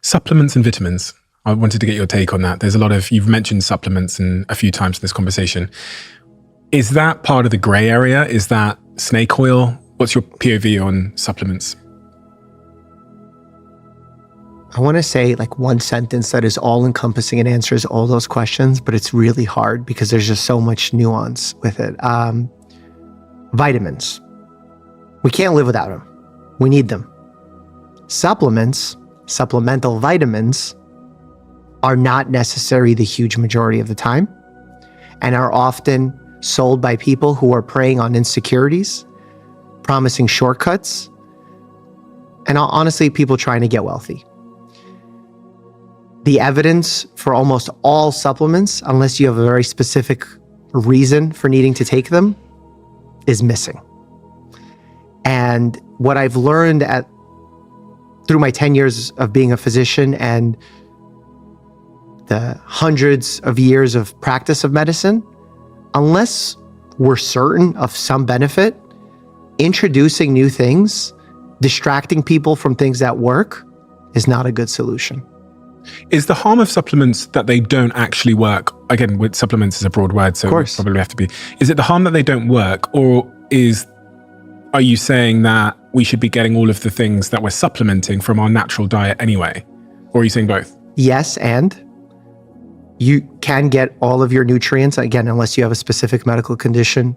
Supplements and vitamins. I wanted to get your take on that. There's a lot of, you've mentioned supplements a few times in this conversation. Is that part of the gray area? Is that snake oil? What's your POV on supplements? I want to say like one sentence that is all encompassing and answers all those questions, but it's really hard because there's just so much nuance with it. Vitamins. We can't live without them. We need them. Supplements, supplemental vitamins, are not necessary the huge majority of the time and are often sold by people who are preying on insecurities, promising shortcuts, and honestly, people trying to get wealthy. The evidence for almost all supplements, unless you have a very specific reason for needing to take them, is missing. And what I've learned through my 10 years of being a physician and the hundreds of years of practice of medicine, unless we're certain of some benefit, introducing new things, distracting people from things that work is not a good solution. Is the harm of supplements that they don't actually work? Again, with supplements is a broad word, so it probably have to be. Is it the harm that they don't work, or are you saying that we should be getting all of the things that we're supplementing from our natural diet anyway? Or are you saying both? Yes, and you can get all of your nutrients, again, unless you have a specific medical condition,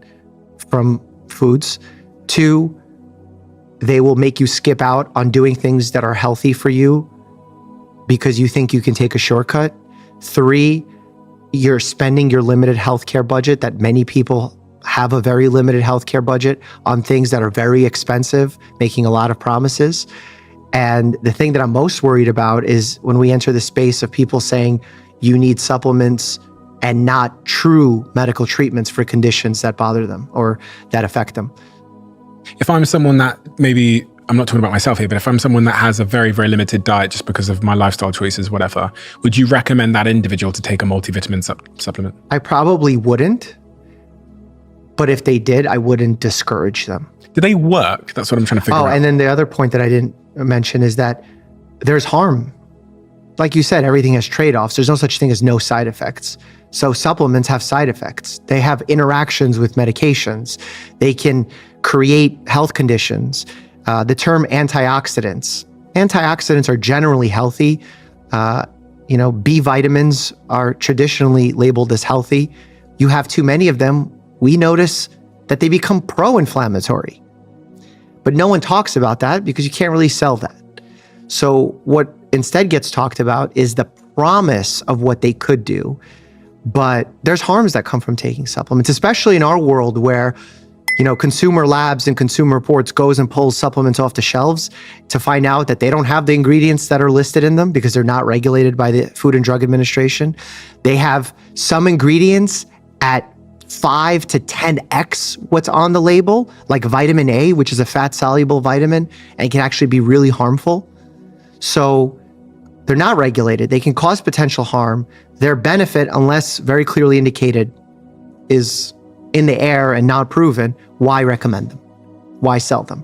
from foods. 2, they will make you skip out on doing things that are healthy for you because you think you can take a shortcut. 3, you're spending your limited healthcare budget, that many people have a very limited healthcare budget, on things that are very expensive, making a lot of promises. And the thing that I'm most worried about is when we enter the space of people saying you need supplements and not true medical treatments for conditions that bother them or that affect them. If I'm someone that maybe, I'm not talking about myself here, but if I'm someone that has a very, very limited diet just because of my lifestyle choices, whatever, would you recommend that individual to take a multivitamin supplement? I probably wouldn't, but if they did, I wouldn't discourage them. Do they work? That's what I'm trying to figure out. And then the other point that I didn't mention is that there's harm. Like you said, everything has trade-offs. There's no such thing as no side effects. So supplements have side effects. They have interactions with medications. They can create health conditions. The term antioxidants. Antioxidants are generally healthy. B vitamins are traditionally labeled as healthy. You have too many of them, we notice that they become pro-inflammatory. But no one talks about that because you can't really sell that. So what instead gets talked about is the promise of what they could do. But there's harms that come from taking supplements, especially in our world where ConsumerLabs and Consumer Reports goes and pulls supplements off the shelves to find out that they don't have the ingredients that are listed in them because they're not regulated by the Food and Drug Administration. They have some ingredients at 5 to 10x what's on the label, like vitamin A, which is a fat-soluble vitamin, and can actually be really harmful. So they're not regulated. They can cause potential harm. Their benefit, unless very clearly indicated, is in the air and not proven. Why recommend them? Why sell them?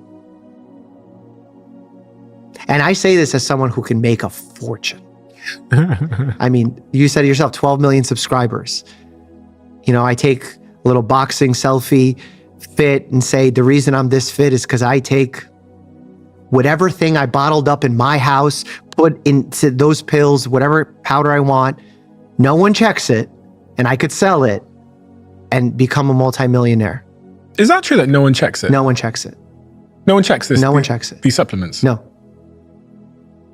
And I say this as someone who can make a fortune. I mean, you said to yourself, 12 million subscribers. I take a little boxing selfie fit and say, the reason I'm this fit is because I take whatever thing I bottled up in my house, put into those pills, whatever powder I want. No one checks it, and I could sell it and become a multimillionaire. Is that true that no one checks it? No one checks it. No one checks this? No one checks it. These supplements? No.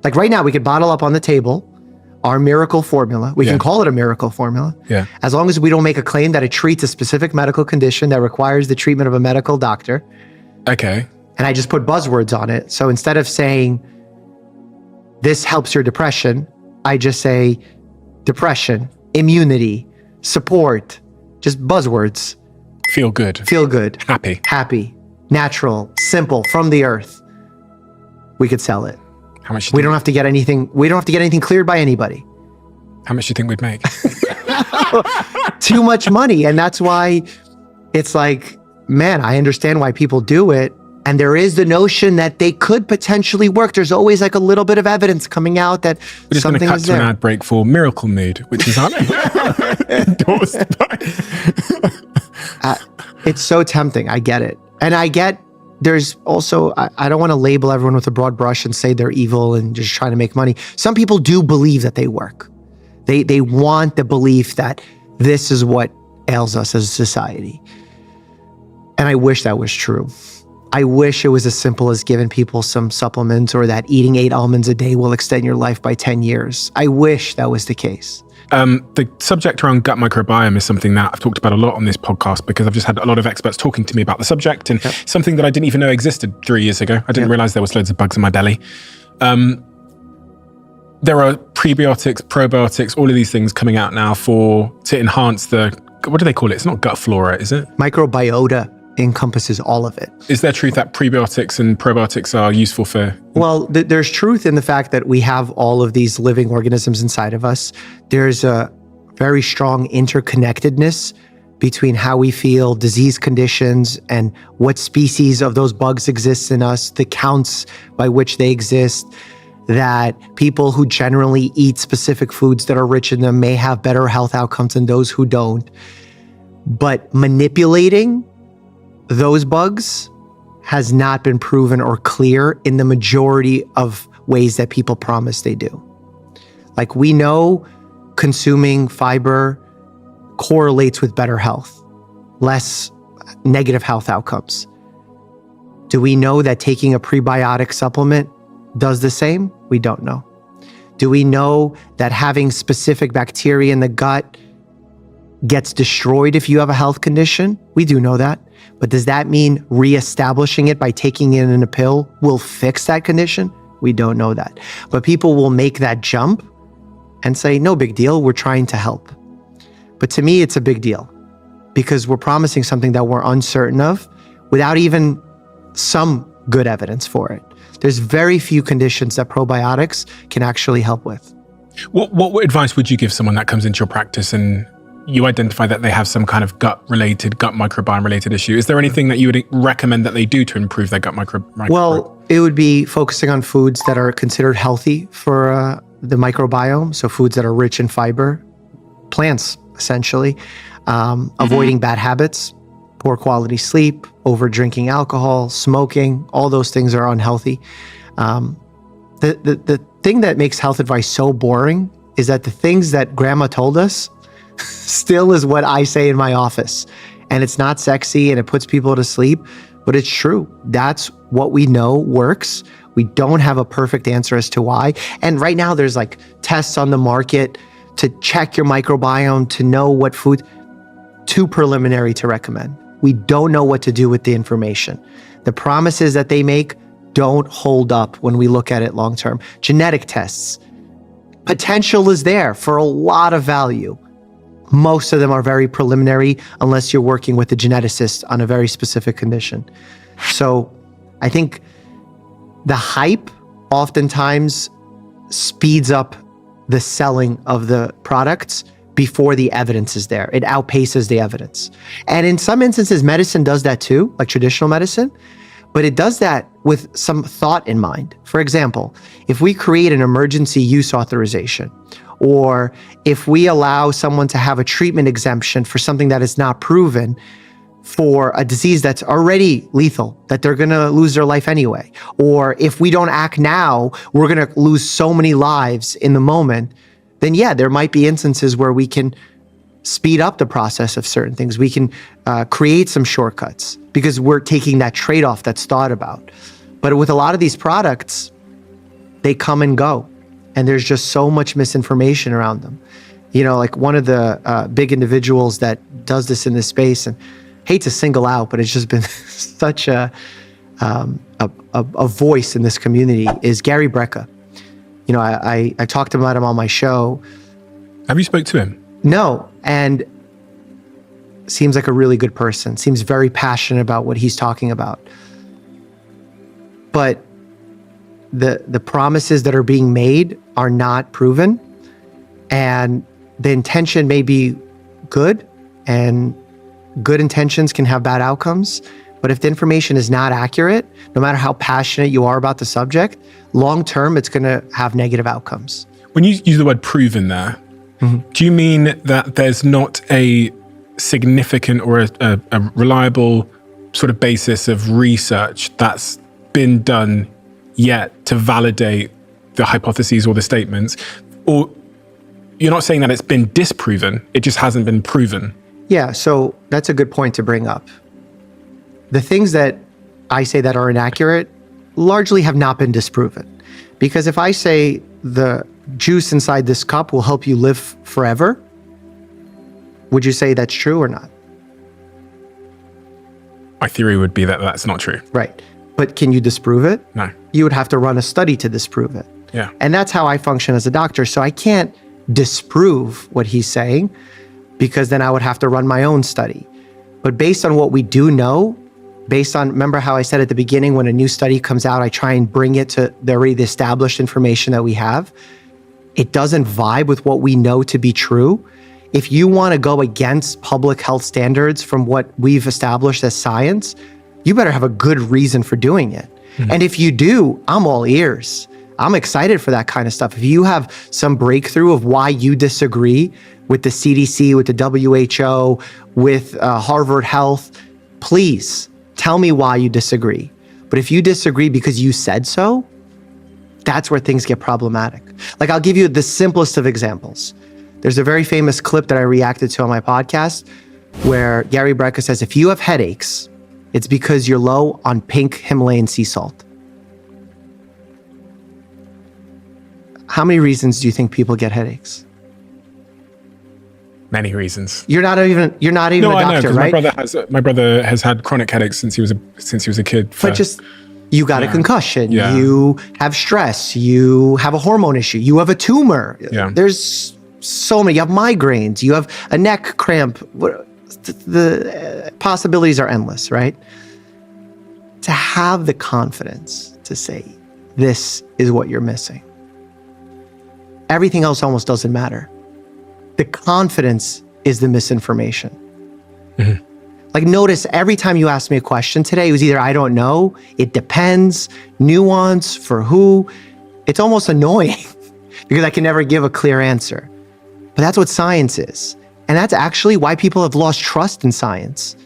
Like right now, we could bottle up on the table our miracle formula. We can call it a miracle formula. Yeah. As long as we don't make a claim that it treats a specific medical condition that requires the treatment of a medical doctor. Okay. And I just put buzzwords on it. So instead of saying, this helps your depression, I just say depression, immunity, support, just buzzwords. Feel good. Feel good. Happy. Happy. Natural. Simple. From the earth. We could sell it. How much? We don't have to get anything. We don't have to get anything cleared by anybody. How much do you think we'd make? Too much money. And that's why it's like, man, I understand why people do it. And there is the notion that they could potentially work. There's always like a little bit of evidence coming out that we're just going to cut to an ad break for Miracle Mood, which is endorsed by. It's so tempting. I get it. And I get there's also, I don't want to label everyone with a broad brush and say they're evil and just trying to make money. Some people do believe that they work. They want the belief that this is what ails us as a society. And I wish that was true. I wish it was as simple as giving people some supplements or that eating 8 almonds a day will extend your life by 10 years. I wish that was the case. The subject around gut microbiome is something that I've talked about a lot on this podcast because I've just had a lot of experts talking to me about the subject and something that I didn't even know existed 3 years ago. I didn't realize there was loads of bugs in my belly. There are prebiotics, probiotics, all of these things coming out now to enhance what do they call it? It's not gut flora, is it? Microbiota encompasses all of it. Is there truth that prebiotics and probiotics are useful for? Well, there's truth in the fact that we have all of these living organisms inside of us. There's a very strong interconnectedness between how we feel, disease conditions, and what species of those bugs exist in us, the counts by which they exist, that people who generally eat specific foods that are rich in them may have better health outcomes than those who don't. But manipulating those bugs has not been proven or clear in the majority of ways that people promise they do. Like we know consuming fiber correlates with better health, less negative health outcomes. Do we know that taking a prebiotic supplement does the same? We don't know. Do we know that having specific bacteria in the gut gets destroyed if you have a health condition? We do know that. But does that mean reestablishing it by taking it in a pill will fix that condition? We don't know that. But people will make that jump and say, no big deal, we're trying to help. But to me, it's a big deal because we're promising something that we're uncertain of without even some good evidence for it. There's very few conditions that probiotics can actually help with. What advice would you give someone that comes into your practice and you identify that they have some kind of gut microbiome related issue? Is there anything that you would recommend that they do to improve their gut microbiome? Well, it would be focusing on foods that are considered healthy for the microbiome. So foods that are rich in fiber, plants, essentially, avoiding bad habits, poor quality sleep, over drinking alcohol, smoking, all those things are unhealthy. The thing that makes health advice so boring is that the things that grandma told us still is what I say in my office. And it's not sexy and it puts people to sleep, but it's true. That's what we know works. We don't have a perfect answer as to why. And right now there's like tests on the market to check your microbiome, to know what food, too preliminary to recommend. We don't know what to do with the information. The promises that they make don't hold up when we look at it long term. Genetic tests, potential is there for a lot of value. Most of them are very preliminary unless you're working with a geneticist on a very specific condition. So I think the hype oftentimes speeds up the selling of the products before the evidence is there. It outpaces the evidence. And in some instances, medicine does that too, like traditional medicine, but it does that with some thought in mind. For example, if we create an emergency use authorization, or if we allow someone to have a treatment exemption for something that is not proven for a disease that's already lethal, that they're going to lose their life anyway, or if we don't act now, we're going to lose so many lives in the moment, then yeah, there might be instances where we can speed up the process of certain things. We can create some shortcuts because we're taking that trade-off that's thought about. But with a lot of these products, they come and go. And there's just so much misinformation around them. You know, like one of the big individuals that does this in this space, and hate to single out, but it's just been such a voice in this community, is Gary Brecka. You know, I talked about him on my show. Have you spoke to him? No, and seems like a really good person. Seems very passionate about what he's talking about. But the promises that are being made are not proven, and the intention may be good, and good intentions can have bad outcomes, But if the information is not accurate, no matter how passionate you are about the subject, long term, it's going to have negative outcomes. When you use the word proven there, do you mean that there's not a significant or a reliable sort of basis of research that's been done yet to validate the hypotheses or the statements? Or you're not saying that it's been disproven, it just hasn't been proven? Yeah, so that's a good point to bring up. The things that I say that are inaccurate largely have not been disproven. Because if I say the juice inside this cup will help you live forever, would you say that's true or not? My theory would be that that's not true. Right. But can you disprove it? No. You would have to run a study to disprove it. Yeah. And that's how I function as a doctor. So I can't disprove what he's saying because then I would have to run my own study. But based on what we do know, remember how I said at the beginning, when a new study comes out, I try and bring it to the already established information that we have. It doesn't vibe with what we know to be true. If you want to go against public health standards from what we've established as science, you better have a good reason for doing it. And if you do, I'm all ears. I'm excited for that kind of stuff. If you have some breakthrough of why you disagree with the CDC, with the WHO, with Harvard Health, please tell me why you disagree. But if you disagree because you said so, that's where things get problematic. Like, I'll give you the simplest of examples. There's a very famous clip that I reacted to on my podcast where Gary Brecka says, if you have headaches, it's because you're low on pink Himalayan sea salt. How many reasons do you think people get headaches? Many reasons. You're not even No, a doctor, right? My brother has had chronic headaches since he was a kid. But just, you got a concussion, Yeah. you have stress, you have a hormone issue, you have a tumor. Yeah. There's so many. You have migraines, you have a neck cramp. The possibilities are endless, right? To have the confidence to say, this is what you're missing. Everything else almost doesn't matter. The confidence is the misinformation. Like, notice every time you asked me a question today, it was either I don't know, it depends, nuance, for who. It's almost annoying because I can never give a clear answer. But that's what science is. And that's actually why people have lost trust in science,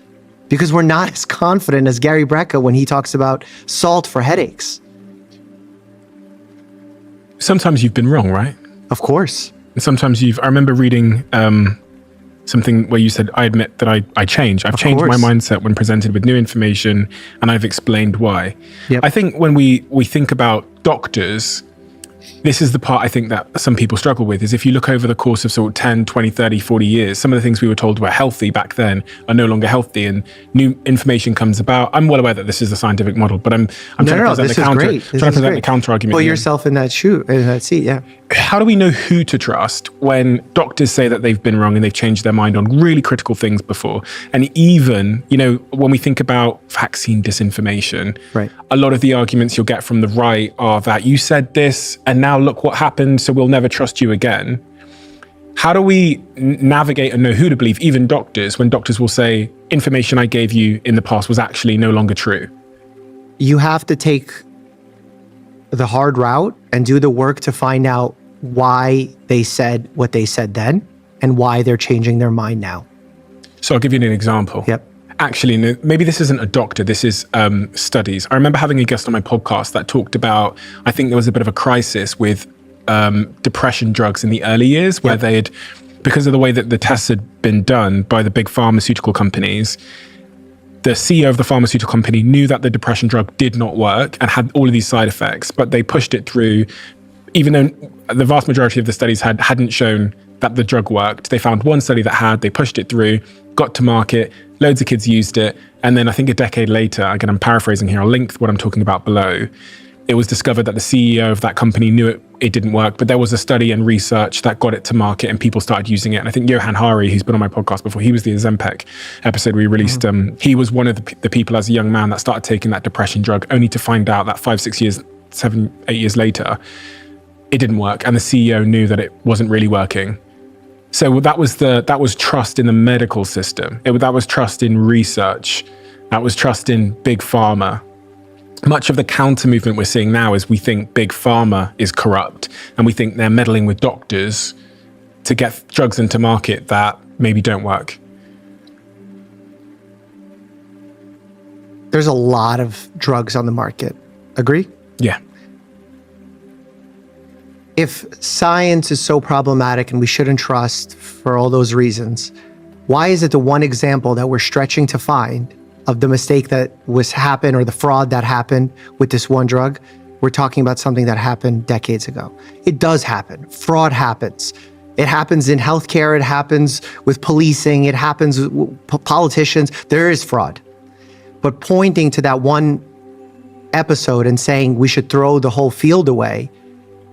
because we're not as confident as Gary Brecka when he talks about salt for headaches. Sometimes you've been wrong, right? Of course. And sometimes I remember reading something where you said, I admit that I change. I've changed my mindset when presented with new information, and I've explained why. Yep. I think when we think about doctors, this is the part I think that some people struggle with, is if you look over the course of sort of 10, 20, 30, 40 years, some of the things we were told were healthy back then are no longer healthy, and new information comes about. I'm well aware that this is a scientific model, but I'm trying to present the counter argument. Put yourself in that seat, yeah. How do we know who to trust when doctors say that they've been wrong and they've changed their mind on really critical things before? And even, when we think about vaccine disinformation, right, a lot of the arguments you'll get from the right are that you said this and now look what happened, so we'll never trust you again. How do we navigate and know who to believe, even doctors, when doctors will say information I gave you in the past was actually no longer true? You have to take the hard route and do the work to find out why they said what they said then and why they're changing their mind now. So I'll give you an example. Yep. Actually, no, maybe this isn't a doctor, this is studies. I remember having a guest on my podcast that talked about, I think there was a bit of a crisis with depression drugs in the early years where they had, because of the way that the tests had been done by the big pharmaceutical companies, the CEO of the pharmaceutical company knew that the depression drug did not work and had all of these side effects, but they pushed it through, even though the vast majority of the studies hadn't shown that the drug worked. They found one study that had, they pushed it through, got to market, loads of kids used it, and then I think a decade later, again, I'm paraphrasing here, I'll link what I'm talking about below, it was discovered that the CEO of that company knew it didn't work, but there was a study and research that got it to market and people started using it. And I think Johan Hari, who's been on my podcast before, he was the Ozempic episode we released. He was one of the people as a young man that started taking that depression drug, only to find out that 5, 6 years, 7, 8 years later, it didn't work. And the CEO knew that it wasn't really working. So that was trust in the medical system. That was trust in research. That was trust in Big Pharma. Much of the counter movement we're seeing now is we think Big Pharma is corrupt, and we think they're meddling with doctors to get drugs into market that maybe don't work. There's a lot of drugs on the market. Agree? Yeah. If science is so problematic and we shouldn't trust for all those reasons, why is it the one example that we're stretching to find of the mistake that was happened or the fraud that happened with this one drug? We're talking about something that happened decades ago. It does happen. Fraud happens. It happens in healthcare. It happens with policing. It happens with politicians. There is fraud. But pointing to that one episode and saying we should throw the whole field away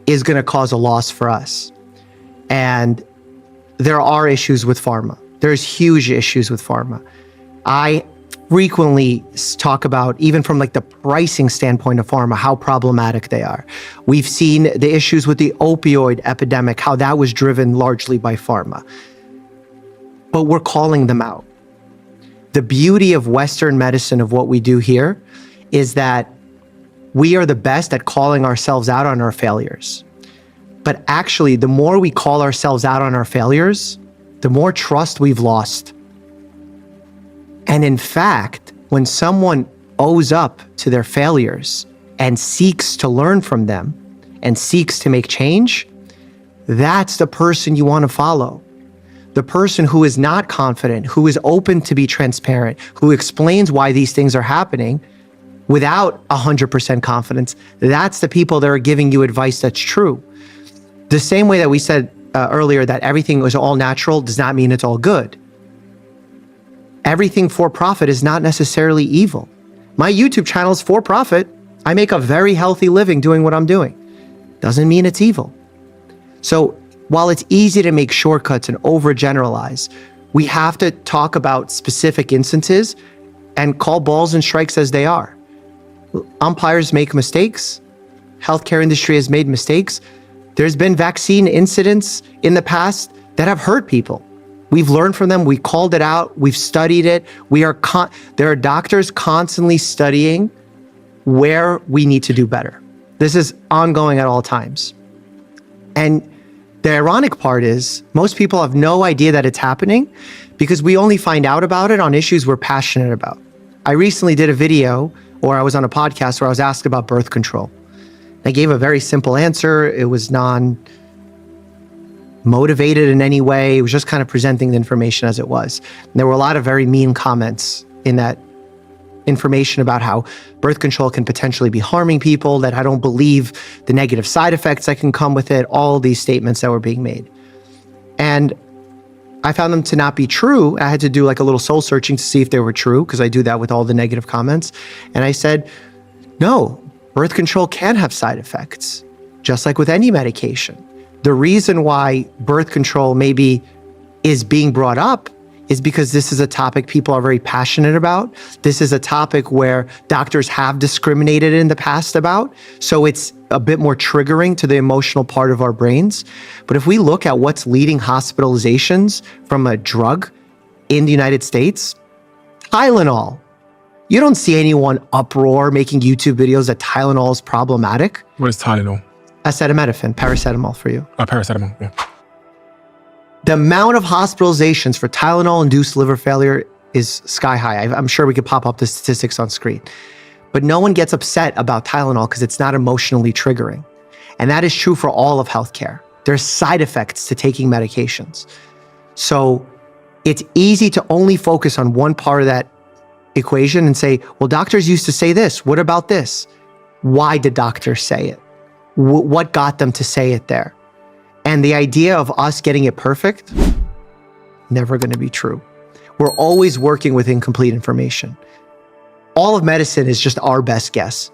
is going to cause a loss for us. And there are issues with pharma. There's huge issues with pharma. I frequently talk about, even from like the pricing standpoint of pharma, how problematic they are. We've seen the issues with the opioid epidemic, how that was driven largely by pharma. But we're calling them out. The beauty of Western medicine, of what we do here, is that we are the best at calling ourselves out on our failures. But actually, the more we call ourselves out on our failures, the more trust we've lost. And in fact, when someone owes up to their failures and seeks to learn from them and seeks to make change, that's the person you want to follow. The person who is not confident, who is open to be transparent, who explains why these things are happening without 100% confidence, that's the people that are giving you advice that's true. The same way that we said earlier that everything was all natural does not mean it's all good. Everything for profit is not necessarily evil. My YouTube channel is for profit. I make a very healthy living doing what I'm doing. Doesn't mean it's evil. So while it's easy to make shortcuts and overgeneralize, we have to talk about specific instances and call balls and strikes as they are. Umpires make mistakes. Healthcare industry has made mistakes. There's been vaccine incidents in the past that have hurt people. We've learned from them. We called it out. We've studied it. There are doctors constantly studying where we need to do better. This is ongoing at all times. And the ironic part is most people have no idea that it's happening because we only find out about it on issues we're passionate about. I recently did a video, or I was on a podcast where I was asked about birth control. I gave a very simple answer. It was non-motivated in any way. It was just kind of presenting the information as it was. And there were a lot of very mean comments in that information about how birth control can potentially be harming people, that I don't believe the negative side effects that can come with it, all these statements that were being made. And I found them to not be true. I had to do like a little soul searching to see if they were true, because I do that with all the negative comments. And I said, no, birth control can have side effects, just like with any medication. The reason why birth control maybe is being brought up is because this is a topic people are very passionate about. This is a topic where doctors have discriminated in the past about. So it's a bit more triggering to the emotional part of our brains. But if we look at what's leading hospitalizations from a drug in the United States, Tylenol. You don't see anyone uproar making YouTube videos that Tylenol is problematic. What is Tylenol? Acetaminophen, paracetamol for you. Paracetamol, yeah. The amount of hospitalizations for Tylenol-induced liver failure is sky high. I'm sure we could pop up the statistics on screen. But no one gets upset about Tylenol because it's not emotionally triggering. And that is true for all of healthcare. There's side effects to taking medications. So it's easy to only focus on one part of that equation and say, well, doctors used to say this. What about this? Why did doctors say it? What got them to say it there? And the idea of us getting it perfect, never going to be true. We're always working with incomplete information. All of medicine is just our best guess.